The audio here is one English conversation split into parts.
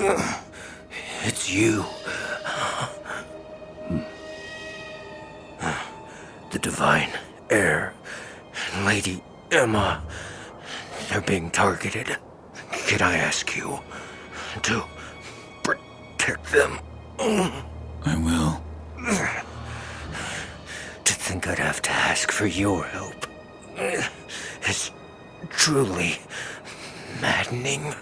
It's you. The Divine Heir and Lady Emma. They're being targeted. Can I ask you to protect them? I will. To think I'd have to ask for your help is truly maddening.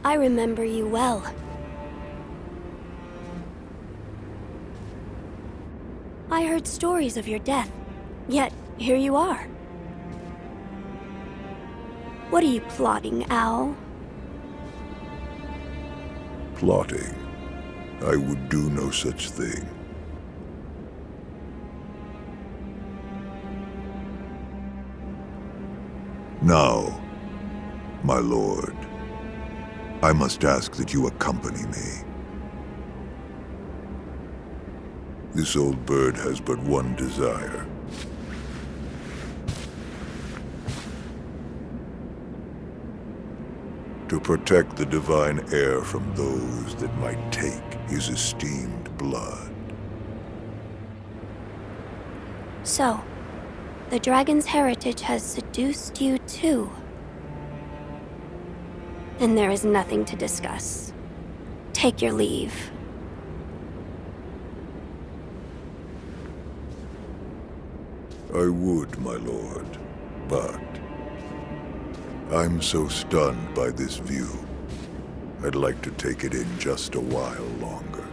I remember you well. I heard stories of your death, yet here you are. What are you plotting, Owl? Plotting? I would do no such thing. Now, my lord, I must ask that you accompany me. This old bird has but one desire. To protect the Divine Heir from those that might take his esteemed blood. So, the dragon's heritage has seduced you too. Then there is nothing to discuss. Take your leave. I would, my lord, but I'm so stunned by this view. I'd like to take it in just a while longer.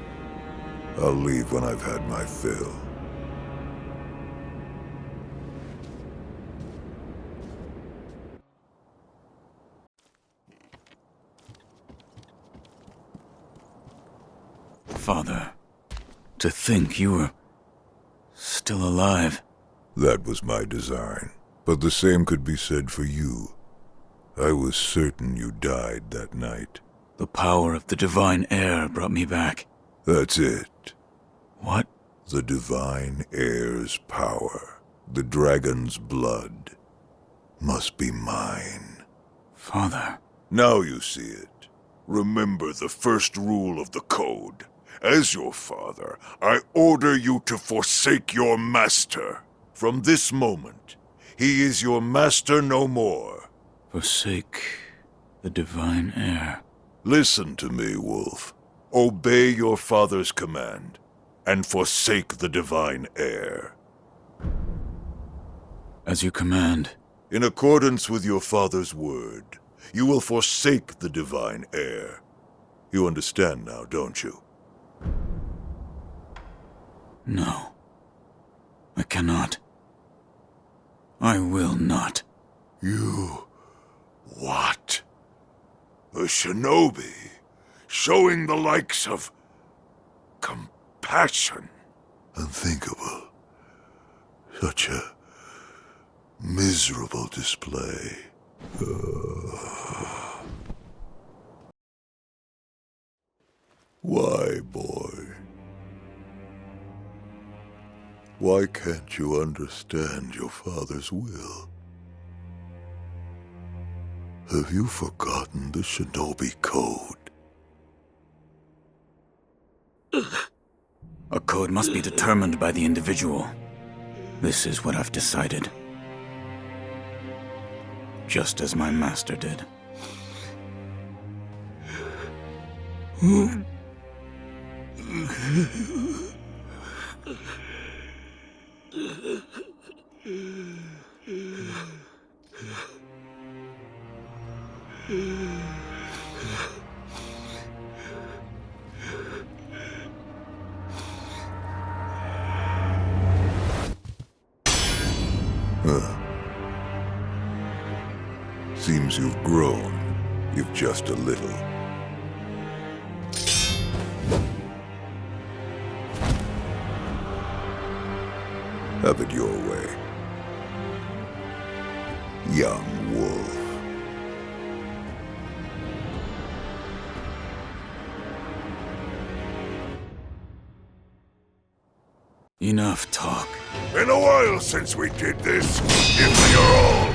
I'll leave when I've had my fill. Father, to think you were still alive. That was my design, but the same could be said for you. I was certain you died that night. The power of the Divine Heir brought me back. That's it. What? The Divine Heir's power, the dragon's blood, must be mine. Father. Now you see it. Remember the first rule of the Code. As your father, I order you to forsake your master. From this moment, he is your master no more. Forsake the Divine Heir. Listen to me, Wolf. Obey your father's command, and forsake the Divine Heir. As you command. In accordance with your father's word, you will forsake the Divine Heir. You understand now, don't you? No. I cannot. I will not. You... what? A shinobi, showing the likes of... compassion. Unthinkable. Such a... miserable display. Why, boy? Why can't you understand your father's will? Have you forgotten the Shinobi Code? A code must be determined by the individual. This is what I've decided. Just as my master did. Seems you've grown, if just a little. Have it your way, young wolf. Enough talk. Been a while since we did this. Give me your all.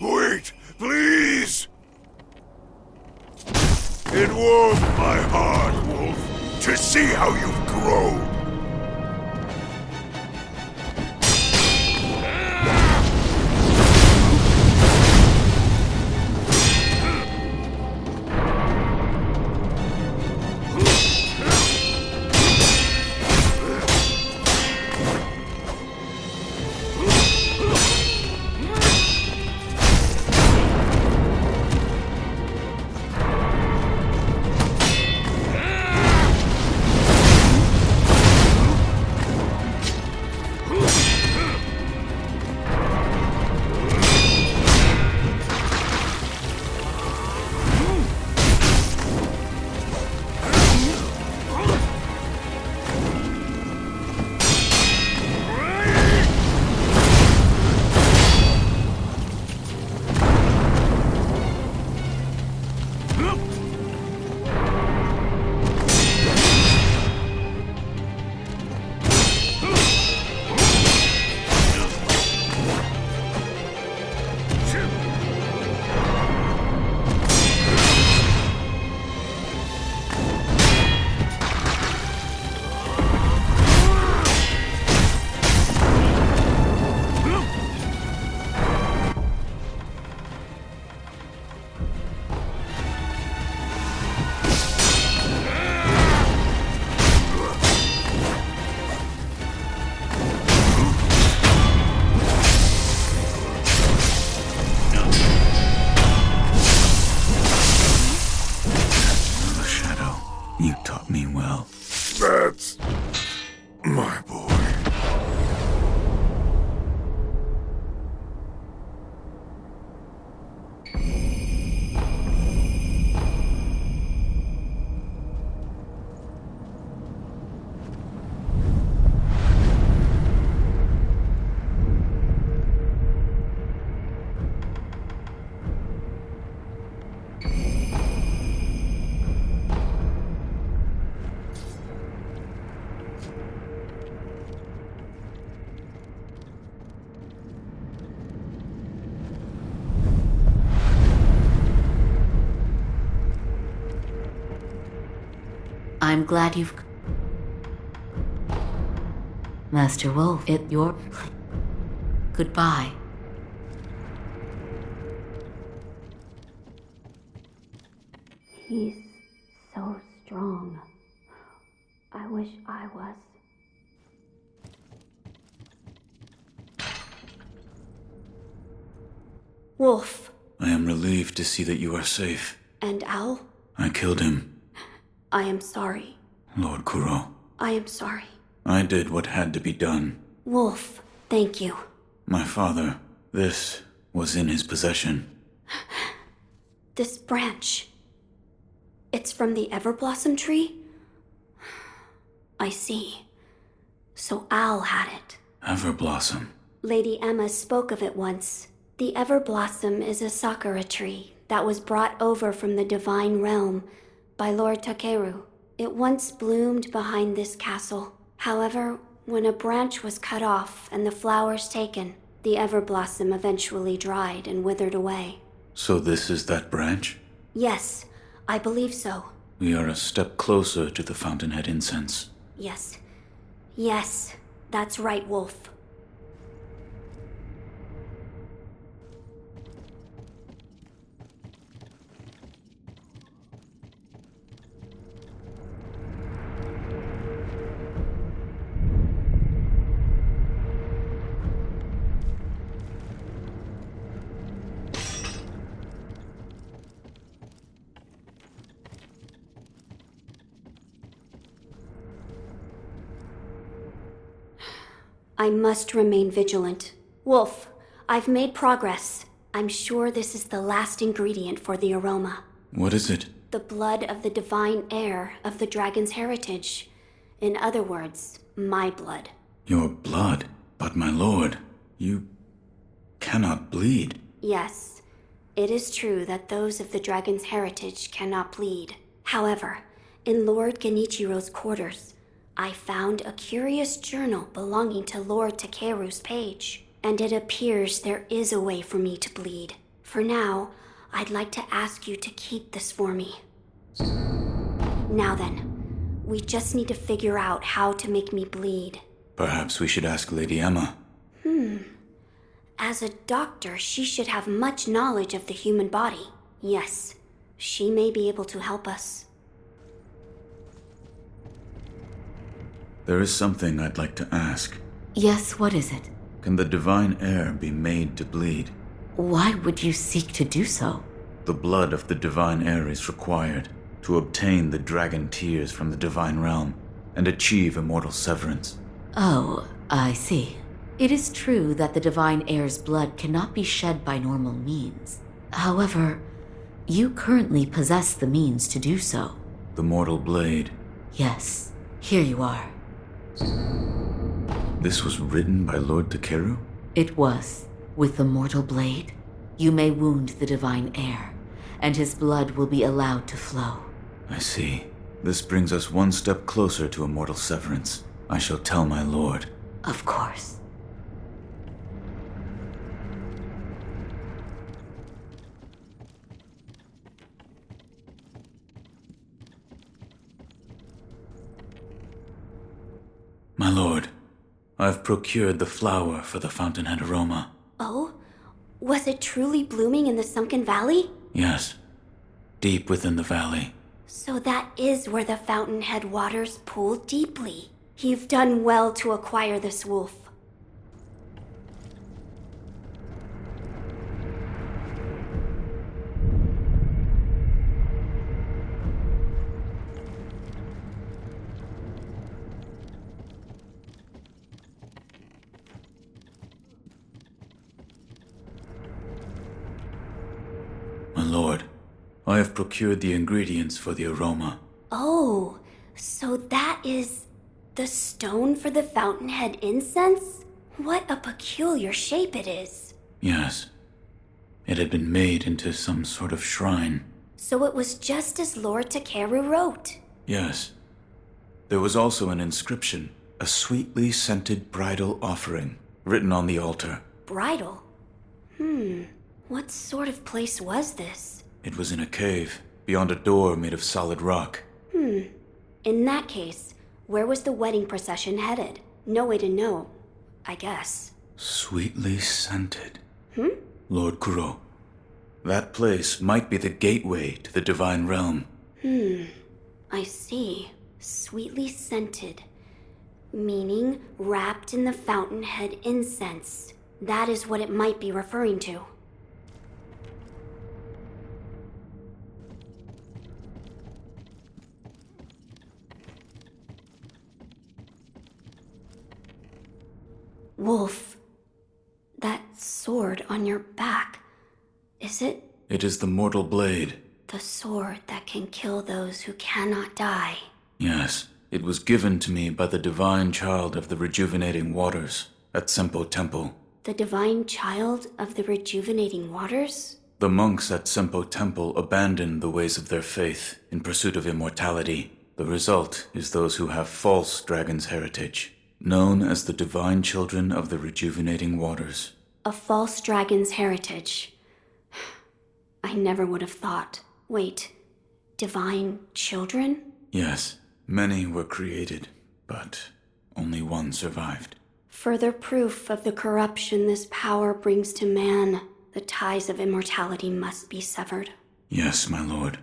Wait, please! It warmed my heart, Wolf, to see how you've grown. You taught me well. That's my boy. I'm glad you've... Master Wolf, your... Goodbye. He's so strong. I wish I was. Wolf. I am relieved to see that you are safe. And Owl? I killed him. I am sorry. Lord Kuro. I am sorry. I did what had to be done. Wolf, thank you. My father, this was in his possession. This branch. It's from the Everblossom tree? I see. So Owl had it. Everblossom. Lady Emma spoke of it once. The Everblossom is a sakura tree that was brought over from the Divine Realm by Lord Takeru. It once bloomed behind this castle. However, when a branch was cut off and the flowers taken, the Everblossom eventually dried and withered away. So this is that branch? Yes, I believe so. We are a step closer to the Fountainhead incense. Yes. Yes, that's right, Wolf. I must remain vigilant. Wolf, I've made progress. I'm sure this is the last ingredient for the aroma. What is it? The blood of the divine heir of the dragon's heritage. In other words, my blood. Your blood? But my lord, you cannot bleed. Yes, it is true that those of the dragon's heritage cannot bleed. However, in Lord Genichiro's quarters, I found a curious journal belonging to Lord Takeru's page, and it appears there is a way for me to bleed. For now, I'd like to ask you to keep this for me. Now then, we just need to figure out how to make me bleed. Perhaps we should ask Lady Emma. As a doctor, she should have much knowledge of the human body. Yes, she may be able to help us. There is something I'd like to ask. Yes, what is it? Can the divine heir be made to bleed? Why would you seek to do so? The blood of the divine heir is required to obtain the dragon tears from the divine realm and achieve immortal severance. Oh, I see. It is true that the divine heir's blood cannot be shed by normal means. However, you currently possess the means to do so. The mortal blade. Yes, here you are. This was written by Lord Takeru? It was. With the mortal blade, you may wound the divine heir, and his blood will be allowed to flow. I see. This brings us one step closer to immortal severance. I shall tell my lord. Of course. My lord, I've procured the flower for the Fountainhead aroma. Oh? Was it truly blooming in the sunken valley? Yes, deep within the valley. So that is where the Fountainhead waters pool deeply. You've done well to acquire this, Wolf. My lord, I have procured the ingredients for the aroma. Oh, so that is the stone for the Fountainhead incense? What a peculiar shape it is. Yes. It had been made into some sort of shrine. So it was just as Lord Takeru wrote. Yes. There was also an inscription, a sweetly scented bridal offering, written on the altar. Bridal? What sort of place was this? It was in a cave, beyond a door made of solid rock. In that case, where was the wedding procession headed? No way to know, I guess. Sweetly scented. Lord Kuro, that place might be the gateway to the divine realm. I see. Sweetly scented. Meaning wrapped in the fountainhead incense. That is what it might be referring to. Wolf, that sword on your back, is it? It is the mortal blade. The sword that can kill those who cannot die. Yes, it was given to me by the divine child of the rejuvenating waters at Sempo Temple. The divine child of the rejuvenating waters? The monks at Sempo Temple abandoned the ways of their faith in pursuit of immortality. The result is those who have false dragon's heritage, known as the divine children of the rejuvenating waters. A false dragon's heritage. I never would have thought. Wait, divine children? Yes, many were created, but only one survived. Further proof of the corruption this power brings to man. The ties of immortality must be severed. Yes, my lord.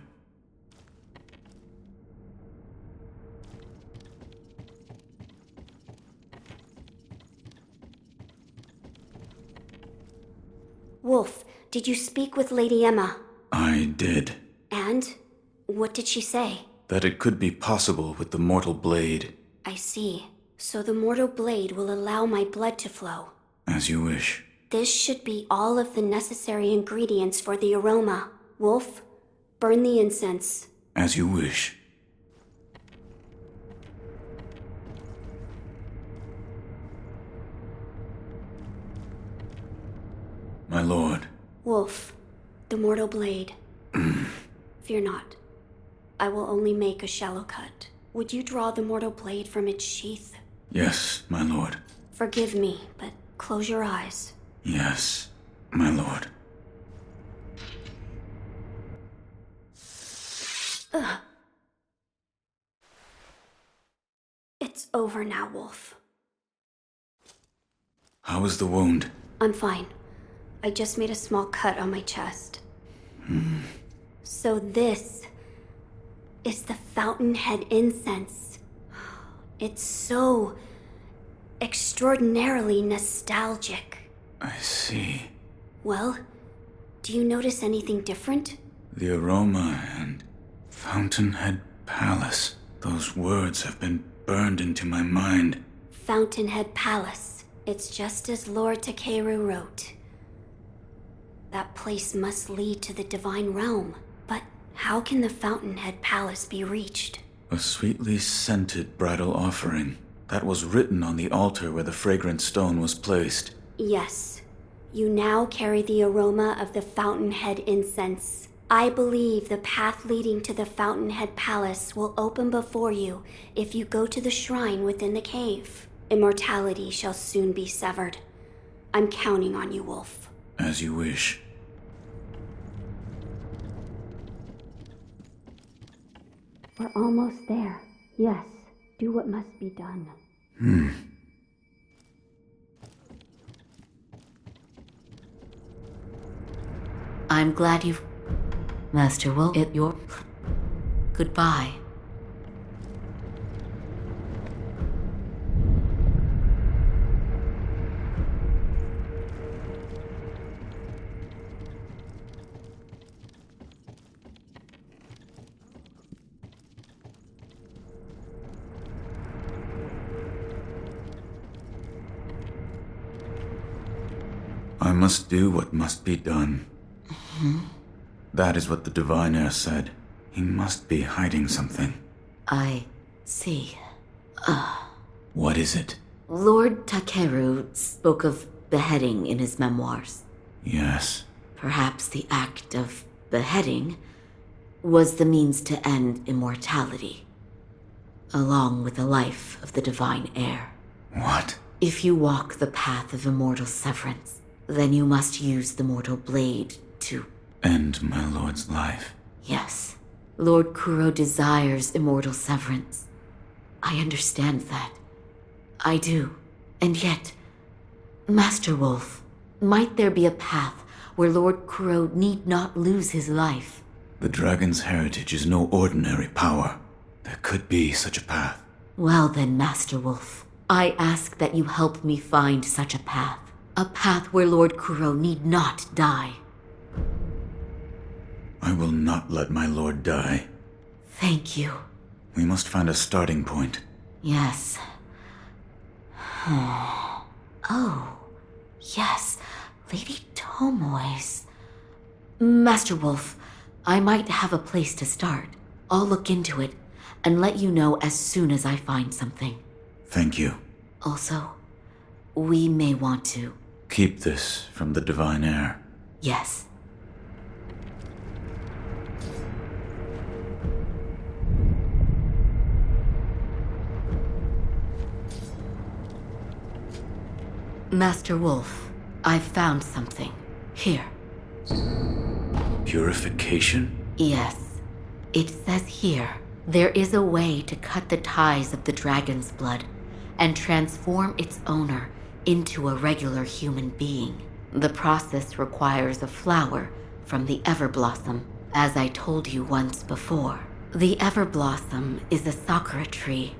Wolf, did you speak with Lady Emma? I did. And? What did she say? That it could be possible with the mortal blade. I see. So the mortal blade will allow my blood to flow. As you wish. This should be all of the necessary ingredients for the aroma. Wolf, burn the incense. As you wish. My lord. Wolf, the mortal blade. Fear not. I will only make a shallow cut. Would you draw the mortal blade from its sheath? Yes, my lord. Forgive me, but close your eyes. Yes, my lord. Ugh. It's over now, Wolf. How is the wound? I'm fine. I just made a small cut on my chest. So this is the fountainhead incense. It's so extraordinarily nostalgic. I see. Well, do you notice anything different? The aroma and Fountainhead Palace. Those words have been burned into my mind. Fountainhead Palace. It's just as Lord Takeru wrote. That place must lead to the divine realm. But how can the Fountainhead Palace be reached? A sweetly scented bridal offering. That was written on the altar where the fragrant stone was placed. Yes. You now carry the aroma of the Fountainhead incense. I believe the path leading to the Fountainhead Palace will open before you if you go to the shrine within the cave. Immortality shall soon be severed. I'm counting on you, Wolf. As you wish. We're almost there. Yes, do what must be done. I'm glad you've... Master Wolf, your... Goodbye. I must do what must be done. That is what the divine heir said. He must be hiding something. I see. What is it? Lord Takeru spoke of beheading in his memoirs. Yes. Perhaps the act of beheading was the means to end immortality, along with the life of the divine heir. What? If you walk the path of immortal severance, then you must use the mortal blade to... End my lord's life. Yes. Lord Kuro desires immortal severance. I understand that. I do. And yet, Master Wolf, might there be a path where Lord Kuro need not lose his life? The dragon's heritage is no ordinary power. There could be such a path. Well then, Master Wolf, I ask that you help me find such a path. A path where Lord Kuro need not die. I will not let my lord die. Thank you. We must find a starting point. Yes. Oh, yes, Lady Tomoe's. Master Wolf, I might have a place to start. I'll look into it and let you know as soon as I find something. Thank you. Also, we may want to... Keep this from the divine heir. Yes. Master Wolf, I've found something. Here. Purification? Yes. It says here, there is a way to cut the ties of the dragon's blood and transform its owner into a regular human being. The process requires a flower from the Everblossom, as I told you once before. The Everblossom is a sakura tree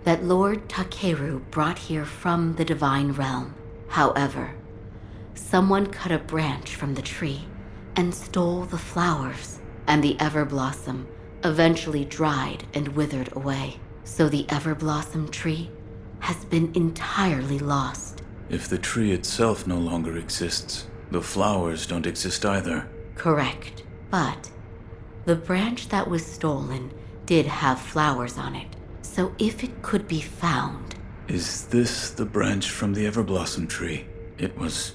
that Lord Takeru brought here from the divine realm. However, someone cut a branch from the tree and stole the flowers, and the Everblossom eventually dried and withered away. So the Everblossom tree has been entirely lost. If the tree itself no longer exists, the flowers don't exist either. Correct. But the branch that was stolen did have flowers on it. So if it could be found... Is this the branch from the Everblossom tree? It was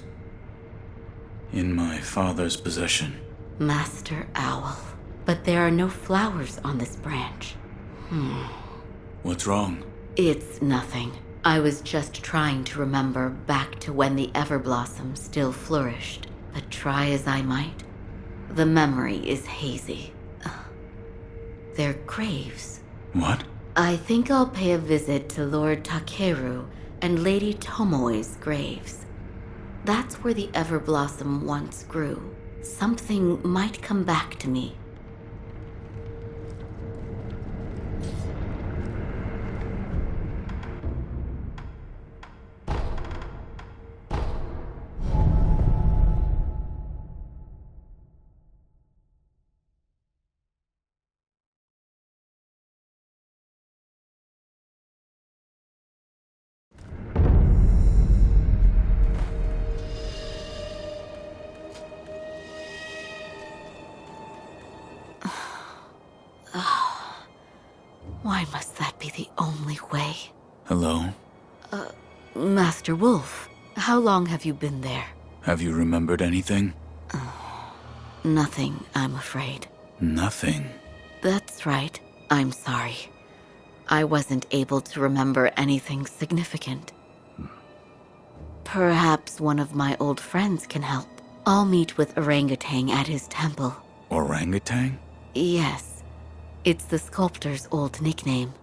in my father's possession. Master Owl. But there are no flowers on this branch. What's wrong? It's nothing. I was just trying to remember back to when the Everblossom still flourished. But try as I might, the memory is hazy. They're graves. What? I think I'll pay a visit to Lord Takeru and Lady Tomoe's graves. That's where the Everblossom once grew. Something might come back to me. Why must that be the only way? Hello? Master Wolf, how long have you been there? Have you remembered anything? Nothing, I'm afraid. Nothing. That's right. I'm sorry. I wasn't able to remember anything significant. Perhaps one of my old friends can help. I'll meet with Orangutan at his temple. Orangutan? Yes. It's the sculptor's old nickname.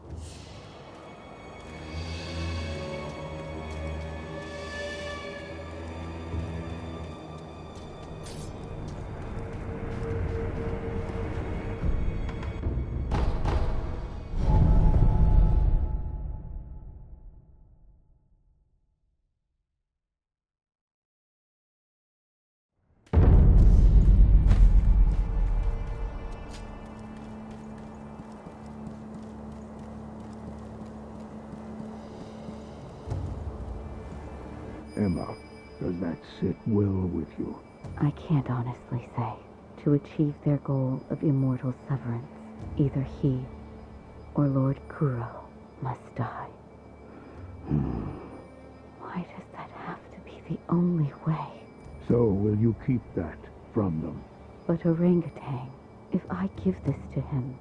Emma, does that sit well with you? I can't honestly say. To achieve their goal of immortal severance, either he or Lord Kuro must die. Why does that have to be the only way? So will you keep that from them? But Orangutan, if I give this to him,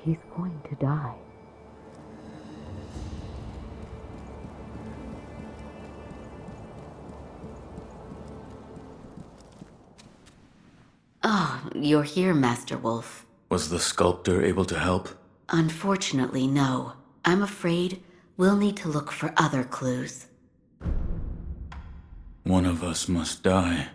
he's going to die. Oh, you're here, Master Wolf. Was the sculptor able to help? Unfortunately, no. I'm afraid we'll need to look for other clues. One of us must die.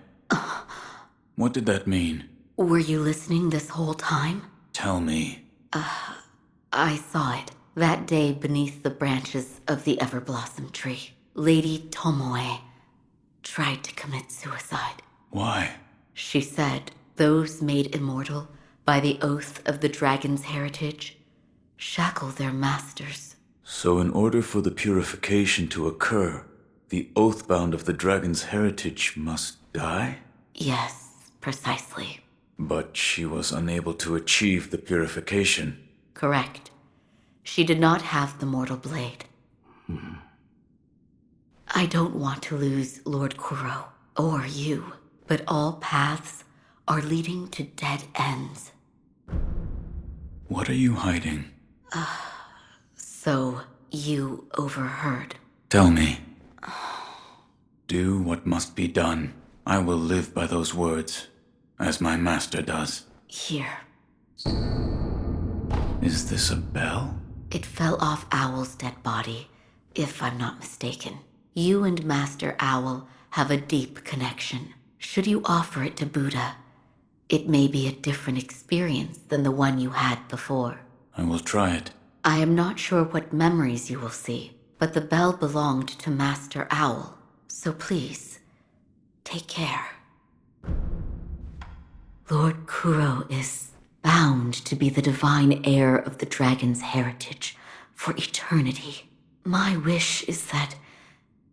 What did that mean? Were you listening this whole time? Tell me. I saw it. That day beneath the branches of the Everblossom tree. Lady Tomoe tried to commit suicide. Why? She said those made immortal by the oath of the dragon's heritage shackle their masters. So in order for the purification to occur, the oathbound of the dragon's heritage must die? Yes, precisely. But she was unable to achieve the purification. Correct. She did not have the mortal blade. I don't want to lose Lord Kuro, or you, but all paths are leading to dead ends. What are you hiding? So, you overheard. Tell me. Do what must be done. I will live by those words, as my master does. Here. Is this a bell? It fell off Owl's dead body, if I'm not mistaken. You and Master Owl have a deep connection. Should you offer it to Buddha, it may be a different experience than the one you had before. I will try it. I am not sure what memories you will see, but the bell belonged to Master Owl, so please, take care. Lord Kuro is bound to be the divine heir of the dragon's heritage for eternity. My wish is that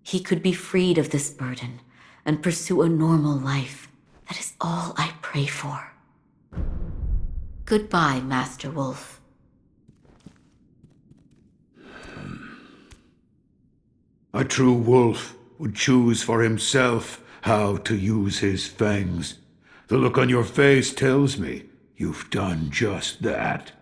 he could be freed of this burden and pursue a normal life. That is all I pray for. Goodbye, Master Wolf. A true wolf would choose for himself how to use his fangs. The look on your face tells me you've done just that.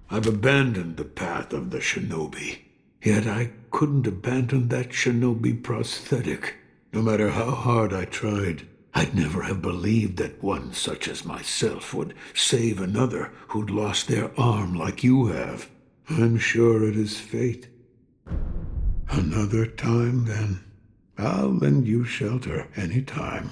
I've abandoned the path of the shinobi. Yet I couldn't abandon that shinobi prosthetic. No matter how hard I tried, I'd never have believed that one such as myself would save another who'd lost their arm like you have. I'm sure it is fate. Another time, then. I'll lend you shelter any time.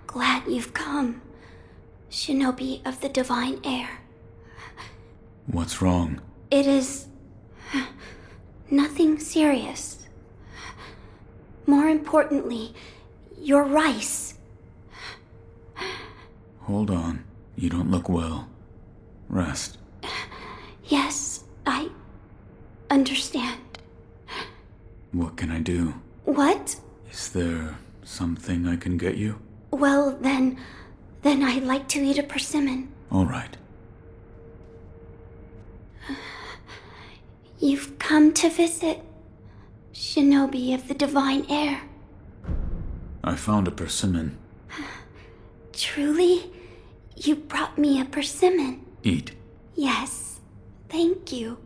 Glad you've come, Shinobi of the Divine Heir. What's wrong? It is nothing serious. More importantly, your rice. Hold on. You don't look well. Rest. Yes, I understand. What can I do? What? Is there something I can get you? Well, then I'd like to eat a persimmon. All right. You've come to visit Shinobi of the Divine Heir. I found a persimmon. Truly? You brought me a persimmon. Eat. Yes, thank you.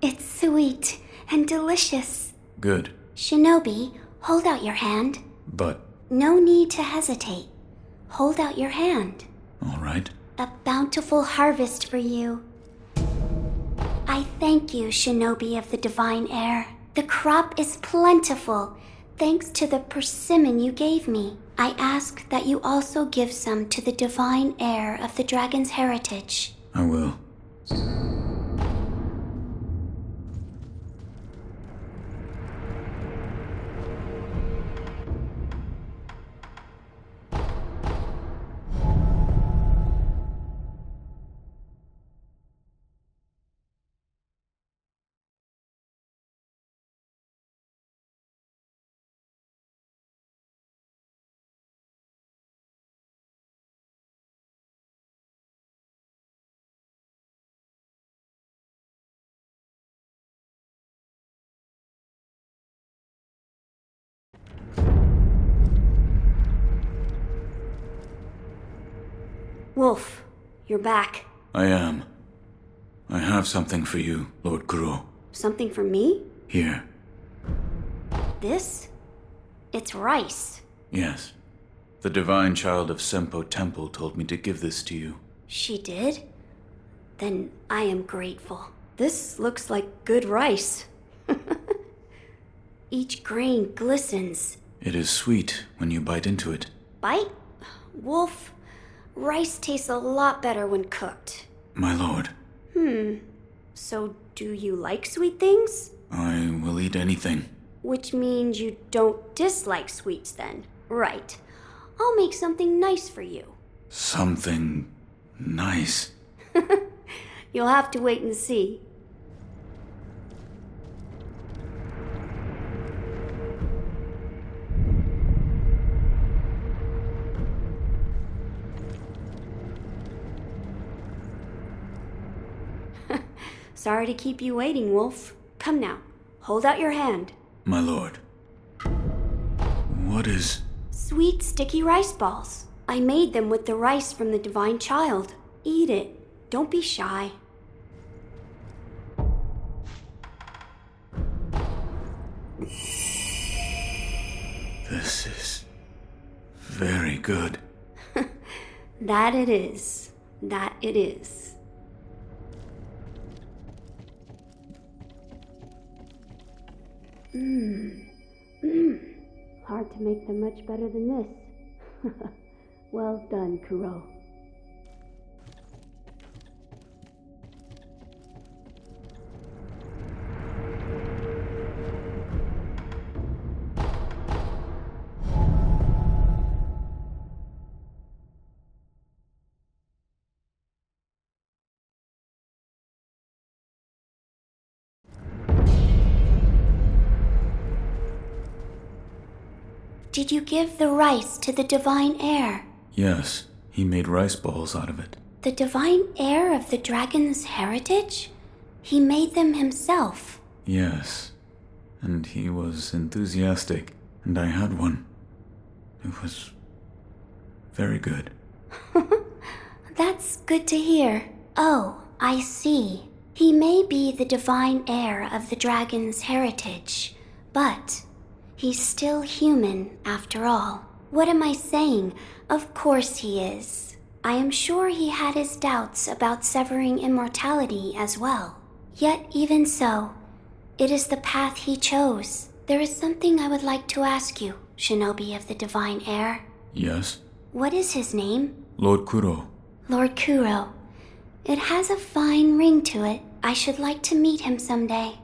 It's sweet and delicious. Good. Shinobi, hold out your hand. But... No need to hesitate. Hold out your hand. All right. A bountiful harvest for you. I thank you, Shinobi of the Divine Heir. The crop is plentiful, thanks to the persimmon you gave me. I ask that you also give some to the Divine Heir of the Dragon's Heritage. I will. Wolf, you're back. I am. I have something for you, Lord Kuro. Something for me? Here. This? It's rice. Yes. The divine child of Senpo Temple told me to give this to you. She did? Then I am grateful. This looks like good rice. Each grain glistens. It is sweet when you bite into it. Bite? Wolf, rice tastes a lot better when cooked. My lord. So do you like sweet things? I will eat anything. Which means you don't dislike sweets then. Right. I'll make something nice for you. Something nice. You'll have to wait and see. Sorry to keep you waiting, Wolf. Come now, hold out your hand. My lord. What is... Sweet, sticky rice balls. I made them with the rice from the divine child. Eat it. Don't be shy. This is... very good. That it is. That it is. Hard to make them much better than this. Well done, Kuro. Did you give the rice to the divine heir? Yes, he made rice balls out of it. The divine heir of the dragon's heritage? He made them himself. Yes, and he was enthusiastic, and I had one. It was very good. That's good to hear. Oh, I see. He may be the divine heir of the dragon's heritage, but he's still human after all. What am I saying? Of course he is. I am sure he had his doubts about severing immortality as well. Yet even so, it is the path he chose. There is something I would like to ask you, Shinobi of the divine heir. Yes? What is his name? Lord Kuro. Lord Kuro. It has a fine ring to it. I should like to meet him someday.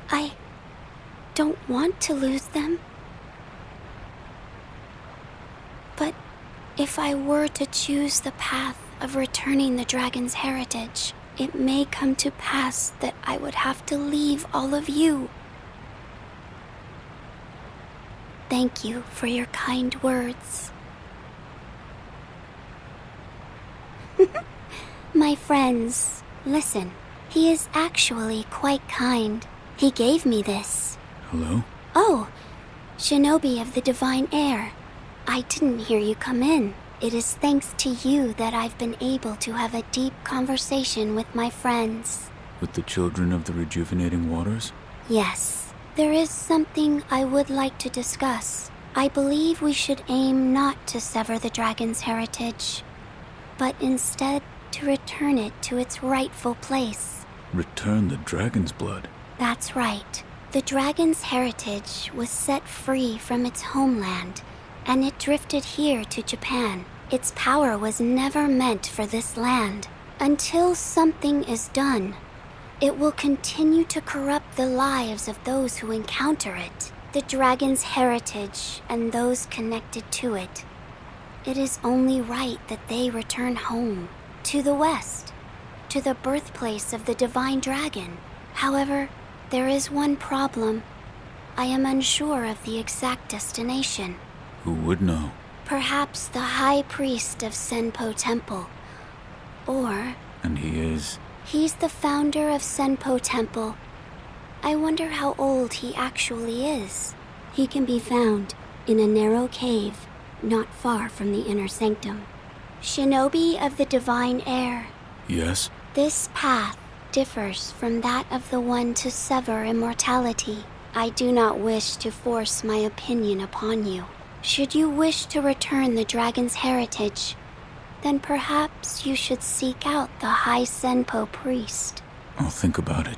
I don't want to lose them. But if I were to choose the path of returning the dragon's heritage, it may come to pass that I would have to leave all of you. Thank you for your kind words. My friends, listen. He is actually quite kind. He gave me this. Hello? Oh, Shinobi of the Divine Heir. I didn't hear you come in. It is thanks to you that I've been able to have a deep conversation with my friends. With the children of the rejuvenating waters? Yes, there is something I would like to discuss. I believe we should aim not to sever the dragon's heritage, but instead to return it to its rightful place. Return the dragon's blood? That's right. The dragon's heritage was set free from its homeland, and it drifted here to Japan. Its power was never meant for this land. Until something is done, it will continue to corrupt the lives of those who encounter it. The dragon's heritage and those connected to it It is only right that they return home, to the west, to the birthplace of the divine dragon. However, there is one problem. I am unsure of the exact destination. Who would know? Perhaps the high priest of Senpo Temple. Or... And he is? He's the founder of Senpo Temple. I wonder how old he actually is. He can be found in a narrow cave not far from the inner sanctum. Shinobi of the divine air. Yes? This path differs from that of the one to sever immortality. I do not wish to force my opinion upon you. Should you wish to return the dragon's heritage, then perhaps you should seek out the High Senpo priest. I'll think about it.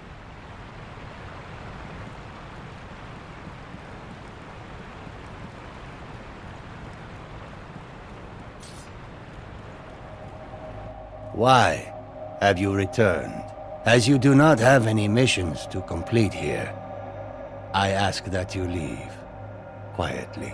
Why have you returned? As you do not have any missions to complete here, I ask that you leave quietly.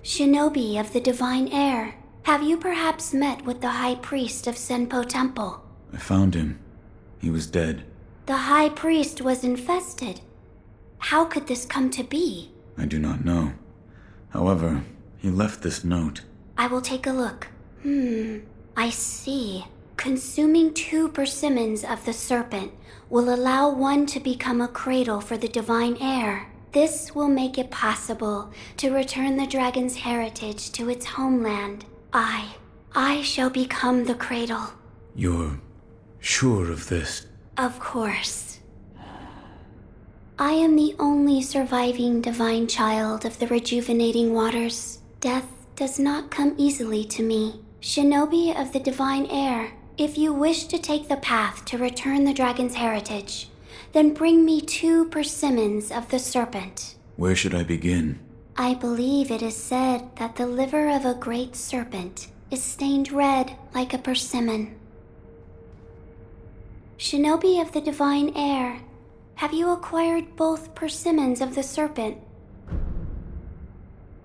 Shinobi of the divine air, have you perhaps met with the high priest of Senpo Temple? I found him. He was dead. The high priest was infested. How could this come to be? I do not know. However, he left this note. I will take a look. I see. Consuming 2 persimmons of the serpent will allow one to become a cradle for the divine air. This will make it possible to return the dragon's heritage to its homeland. I shall become the cradle. You're sure of this? Of course. I am the only surviving divine child of the rejuvenating waters. Death does not come easily to me. Shinobi of the divine air, if you wish to take the path to return the dragon's heritage, then bring me 2 persimmons of the serpent. Where should I begin? I believe it is said that the liver of a great serpent is stained red like a persimmon. Shinobi of the divine air, have you acquired both persimmons of the serpent?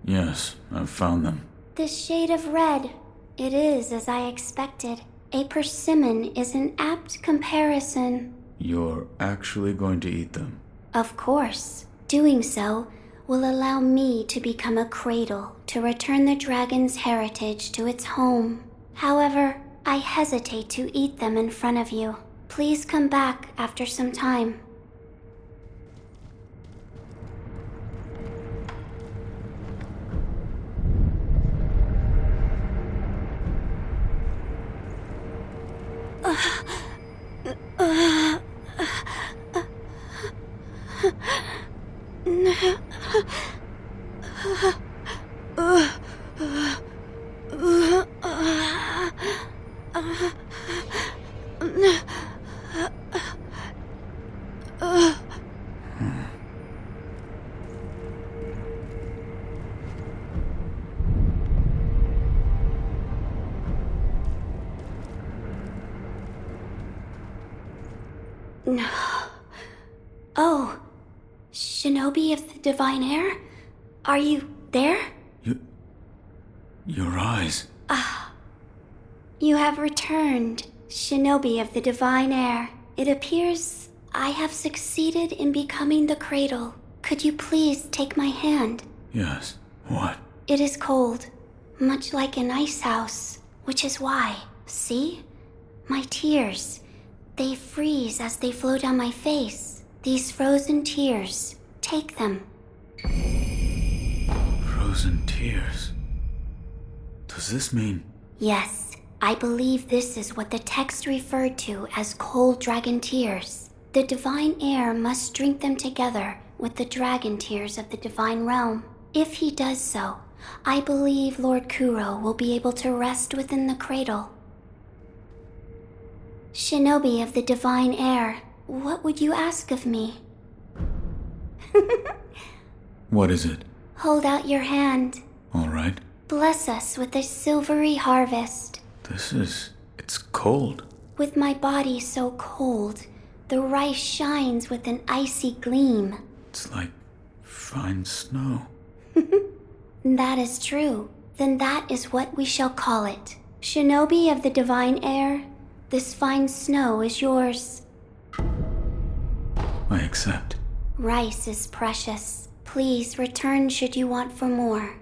Yes, I've found them. This shade of red, it is as I expected. A persimmon is an apt comparison. You're actually going to eat them? Of course. Doing so will allow me to become a cradle to return the dragon's heritage to its home. However, I hesitate to eat them in front of you. Please come back after some time. Oh, Shinobi of the Divine Air? Are you there? Your eyes. You have returned, Shinobi of the Divine Air. It appears I have succeeded in becoming the cradle. Could you please take my hand? Yes. What? It is cold, much like an ice house, which is why, see? My tears, they freeze as they flow down my face. These frozen tears, take them. Frozen tears. Does this mean... Yes, I believe this is what the text referred to as cold dragon tears. The divine air must drink them together with the dragon tears of the divine realm. If he does so, I believe Lord Kuro will be able to rest within the cradle. Shinobi of the divine air, what would you ask of me? What is it? Hold out your hand. All right. Bless us with this silvery harvest. It's cold. With my body so cold, the rice shines with an icy gleam. It's like fine snow. That is true. Then that is what we shall call it. Shinobi of the divine air, this fine snow is yours. I accept. Rice is precious. Please return should you want for more.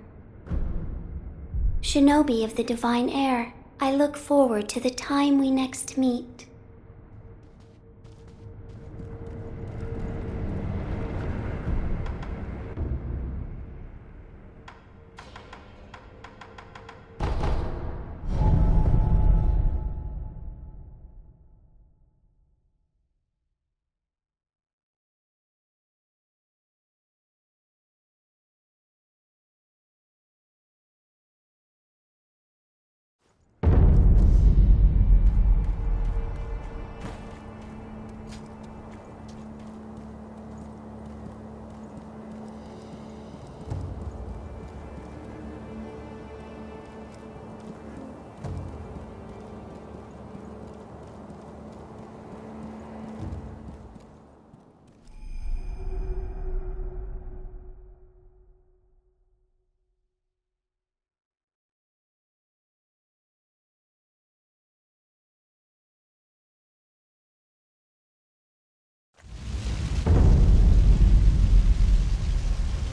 Shinobi of the divine air, I look forward to the time we next meet.